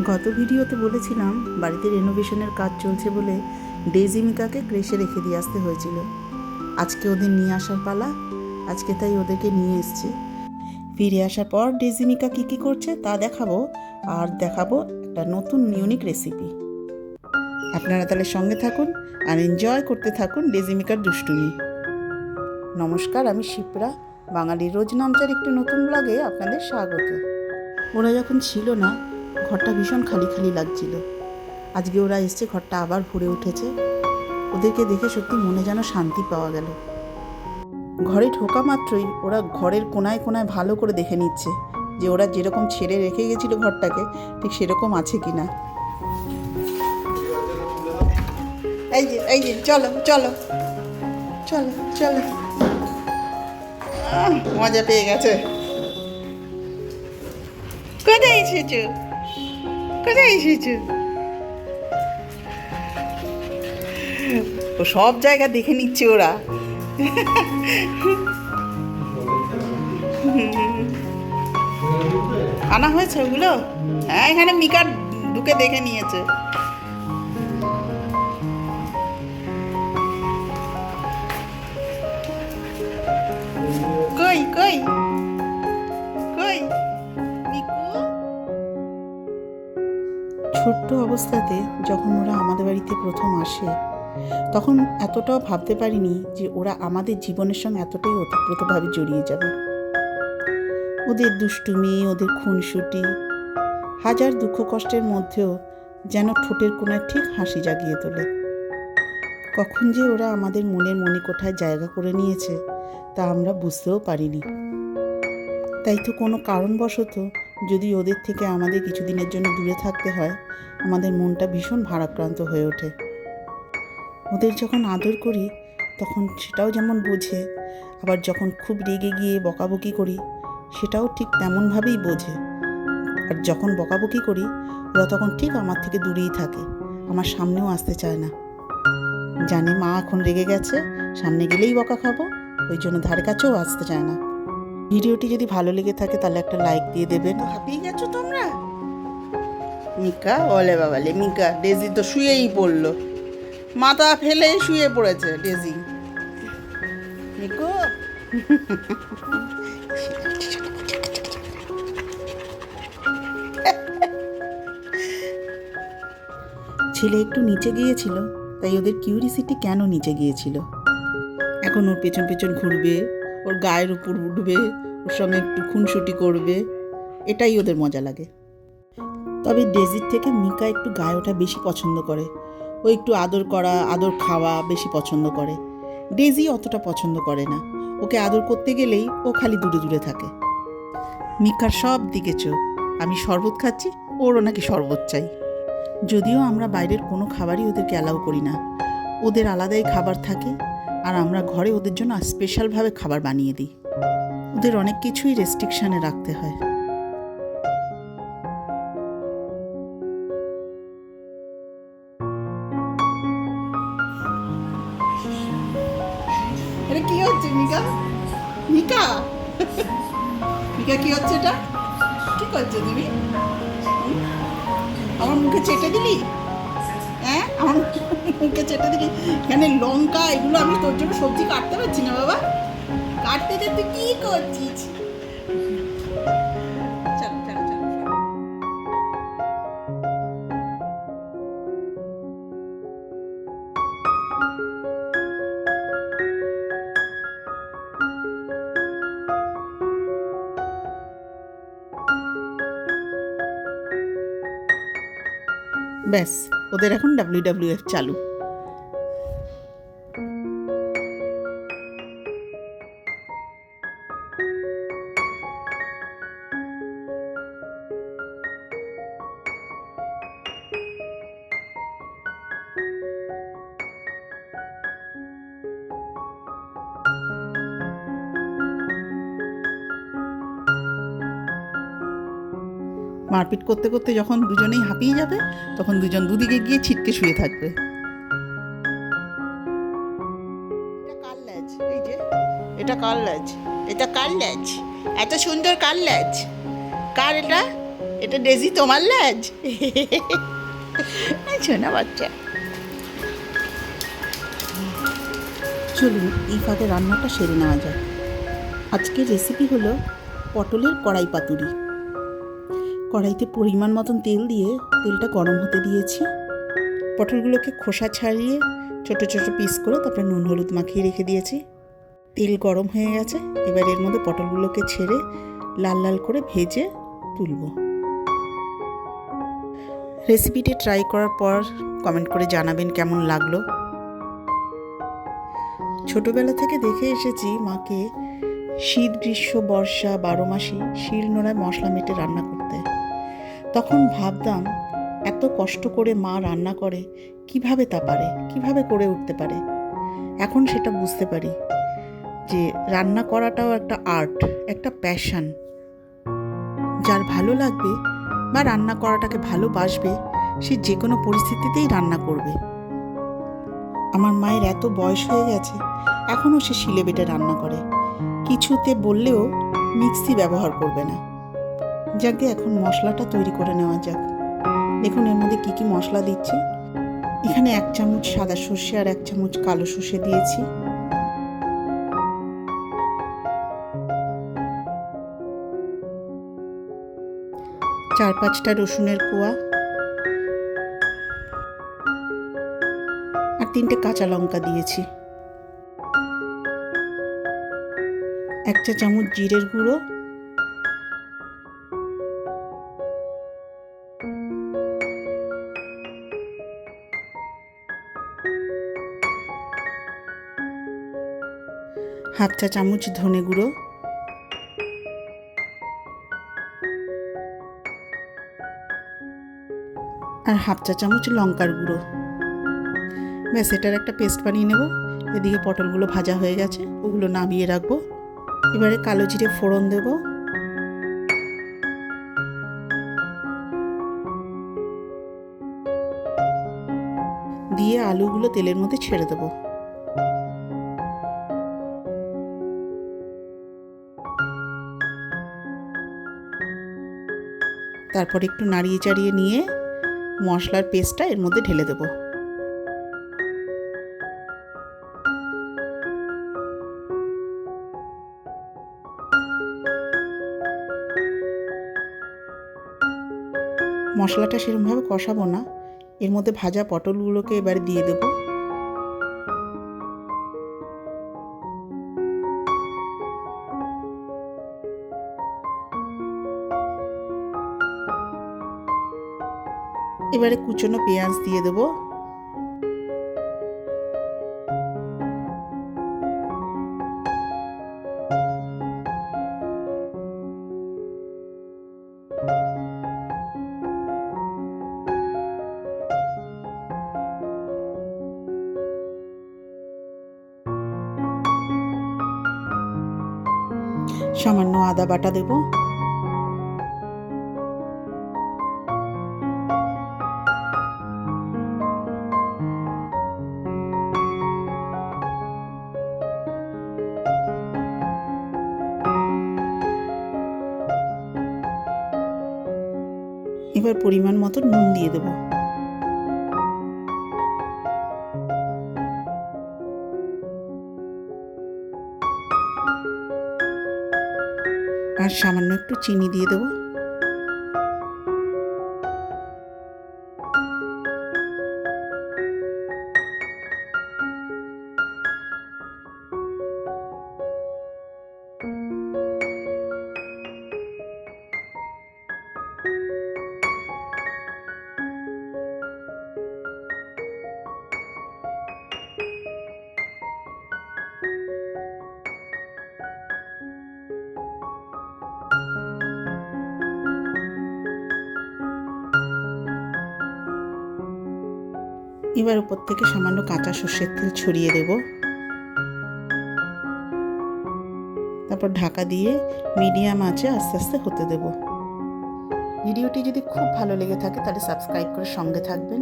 গত ভিডিওতে বলেছিলাম বাড়িতে রেনোভেশনের কাজ চলছে বলে ডেজি মিকাকে ক্রেশে রেখে দিয়ে আসতে হয়েছিল। আজকে ওদের নিয়ে আসার পালা, আজকে তাই ওদেরকে নিয়ে এসেছি। ফিরে আসার পর ডেজি মিকা কী কী করছে তা দেখাবো, আর দেখাবো একটা নতুন ইউনিক রেসিপি। আপনারা তাহলে সঙ্গে থাকুন আর এনজয় করতে থাকুন ডেজি মিকার দুষ্টুমি। নমস্কার, আমি শিপ্রা, বাঙালির রোজ নামচার একটি নতুন ব্লগে আপনাদের স্বাগত। ওরা যখন ছিল না, ঘরটা ভীষণ খালি খালি লাগছিল। আজকে ওরা এসছে, ঘরটা আবার ভরে উঠেছে। ওদেরকে দেখে সত্যি মনে যেন শান্তি পাওয়া গেল। ঘরে ঢোকা মাত্রই ওরা ঘরের কোনায় কোনায় ভালো করে দেখে নিচ্ছে যে ওরা যেরকম ছেড়ে রেখে গেছিল ঘরটাকে ঠিক সেরকম আছে কি না। এই যে চলো চলো চলো চলো, মজা পেয়ে গেছে। কোথায় এসেছো, কোথায় এসেছো? ও সব জায়গা দেখে নিচ্ছে ওরা। আনা হয়েছে ওগুলো? হ্যাঁ, এখানে মিকা ঢুকে দেখে নিয়েছে। কই কই কই মিকু? ছোট্ট অবস্থাতে যখন ওরা আমাদের বাড়িতে প্রথম আসে, তখন এতটাও ভাবতে পারিনি যে ওরা আমাদের জীবনের সঙ্গে এতটাই ওতপ্রোতভাবে জড়িয়ে যাবে। ওদের দুষ্টুমি, ওদের খুনসুটি, হাজার দুঃখ কষ্টের মধ্যেও যেন ঠোঁটের কোণায় ঠিক হাসি জাগিয়ে তোলে। কখন যে ওরা আমাদের মনের মণিকোঠায় জায়গা করে নিয়েছে তা আমরা বুঝতেও পারিনি। তাই তো কোনো কারণবশত যদি ওদের থেকে আমাদের কিছুদিনের জন্য দূরে থাকতে হয়, আমাদের মনটা ভীষণ ভারাক্রান্ত হয়ে ওঠে। ওদের যখন আদর করি তখন সেটাও যেমন বোঝে, আবার যখন খুব রেগে গিয়ে বকাবকি করি সেটাও ঠিক তেমনভাবেই বোঝে। আর যখন বকাবকি করি ওরা তখন ঠিক আমার থেকে দূরেই থাকে, আমার সামনেও আসতে চায় না। জানে মা এখন রেগে গেছে, সামনে গেলেই বকা খাবো, ওই জন্য ধারে কাছেও আসতে চায় না। ভিডিওটি যদি ভালো লেগে থাকে তাহলে একটা লাইক দিয়ে দেবেন। হাঁপিয়ে গেছো তোমরা? মিকা, ওলে বাবালে মিকা, ডেজি তো শুয়েই পড়লো, মাথা ফেলে শুয়ে পড়েছে ডেজি। মিকু ছেলে একটু নিচে গিয়েছিল, তাই ওদের কিউরিসিটি কেন নিচে গিয়েছিল। এখন ওর পেছন পেছন ঘুরবে, ওর গায়ের উপর উঠবে, ওর সঙ্গে একটু খুনসুটি করবে, এটাই ওদের মজা লাগে। তবে ডেজির থেকে মিকা একটু গায়ে ওঠা বেশি পছন্দ করে। ও একটু আদর করা, আদর খাওয়া বেশি পছন্দ করে। ডেজি অতটা পছন্দ করে না, ওকে আদর করতে গেলেই ও খালি দূরে দূরে থাকে। মিকার সব দিকে চোখ, আমি শরবত খাচ্ছি, ওরও নাকি শরবত চাই। যদিও আমরা বাইরের কোনো খাবারই ওদেরকে অ্যালাউ করি না, ওদের আলাদাই খাবার থাকে, আর আমরা ঘরে ওদের জন্য স্পেশালভাবে খাবার বানিয়ে দিই। ওদের অনেক কিছুই রেস্ট্রিকশানে রাখতে হয়। এটা কি হচ্ছে মিকা? মিকা মিকা কি হচ্ছে এটা? কি করছো তুমি? আমার মুখে চেটে দিলি? হ্যাঁ, আমার মুখে চেটে দিলি। এখানে লঙ্কা, এগুলো আমি তোর জন্য সবজি কাটতে পারছি না বাবা, কাটতে যে তুই কি করছিস? চলো চলো চলো। ব্যাস, ওদের এখন WWF চালু। মারপিট করতে করতে যখন দুজনেই হাঁপিয়ে যাবে, তখন দুজন দুদিকে গিয়ে ছিটকে শুয়ে থাকবে। এটা কার ল্যাজ? এই যে এটা কার ল্যাজ? এটা কার ল্যাজ? এত সুন্দর কার ল্যাজ? কার এটা? এটা ডেজি তোমার ল্যাজ? শোনা বাচ্চা। চলুন এই ফাঁকে রান্নাটা সেরে নেওয়া যাক। আজকের রেসিপি হলো পটলের কড়াই পাতুরি। কড়াইতে পরিমাণ মতন তেল দিয়ে তেলটা গরম হতে দিয়েছি। পটলগুলোকে খোসা ছাড়িয়ে ছোট ছোট পিস করে তারপরে নুন হলুদ মাখিয়ে রেখে দিয়েছি। তেল গরম হয়ে গেছে, এবার এর মধ্যে পটলগুলোকে ছেড়ে লাল লাল করে ভেজে তুলব। রেসিপিটি ট্রাই করার পর কমেন্ট করে জানাবেন কেমন লাগলো। ছোটবেলা থেকে দেখে এসেছি মাকে শীত গ্রীষ্ম বর্ষা 12 মাসই শিলনোড়ায় মশলা মেটে রান্না করতে। তখন ভাবতাম এত কষ্ট করে মা রান্না করে কিভাবে তা পারে, কিভাবে করে উঠতে পারে। এখন সেটা বুঝতে পারি যে রান্না করাটাও একটা আর্ট, একটা প্যাশন। যার ভালো লাগবে বা রান্না করাটাকে ভালোবাসবে সে যে কোনো পরিস্থিতিতেই রান্না করবে। আমার মায়ের এত বয়স হয়ে গেছে, এখনও সে শিলে বেটে রান্না করে। কিছুতে বললেও মিক্সি ব্যবহার করবে না। যাকে এখন মশলাটা তৈরি করে নেওয়া যাক। দেখুন এর মধ্যে কী কী মশলা দিচ্ছি। এখানে 1 চামচ সাদা সর্ষে আর 1 চামচ কালো সর্ষে দিয়েছি। চার 5টা রসুনের কোয়া আর 3টে কাঁচা লঙ্কা দিয়েছি। 1 চা চামচ জিরের গুঁড়ো, হাফ চা চামচ ধনে গুঁড়ো, আর হাফ চা চামচ লঙ্কার গুঁড়ো। ব্যাস এটার একটা পেস্ট বানিয়ে নেব। এদিকে পটলগুলো ভাজা হয়ে গেছে, ওগুলো নামিয়ে রাখবো। এবারে কালো জিরে ফোড়ন দেব। দিয়ে আলুগুলো তেলের মধ্যে ছেড়ে দেবো। তারপর একটু নাড়িয়ে চাড়িয়ে নিয়ে মশলার পেস্টটা এর মধ্যে ঢেলে দেবো। মশলাটা সেরকমভাবে কষাবো না, এর মধ্যে ভাজা পটলগুলোকে এবার দিয়ে দেব। এবারে কুচনো পেঁয়াজ দিয়ে দেব। সামান্য আদা বাটা দেব। এবার পরিমাণ মতো নুন দিয়ে দেব। আর সামান্য একটু চিনি দিয়ে দেব। এবার উপর থেকে সামান্য কাঁচা সর্ষের তেল ছড়িয়ে দেব। তারপর ঢাকা দিয়ে মিডিয়াম আঁচে আস্তে আস্তে হতে দেব। ভিডিওটি যদি খুব ভালো লেগে থাকে তাহলে সাবস্ক্রাইব করে সঙ্গে থাকবেন,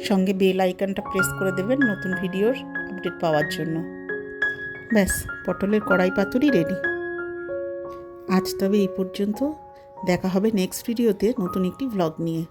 সঙ্গে বেল আইকনটা প্রেস করে দেবেন নতুন ভিডিওর আপডেট পাওয়ার জন্য। ব্যাস পটলের কড়াই পাতুরি রেডি। আজ তবে এই পর্যন্ত। দেখা হবে নেক্সট ভিডিওতে নতুন একটি ভ্লগ নিয়ে।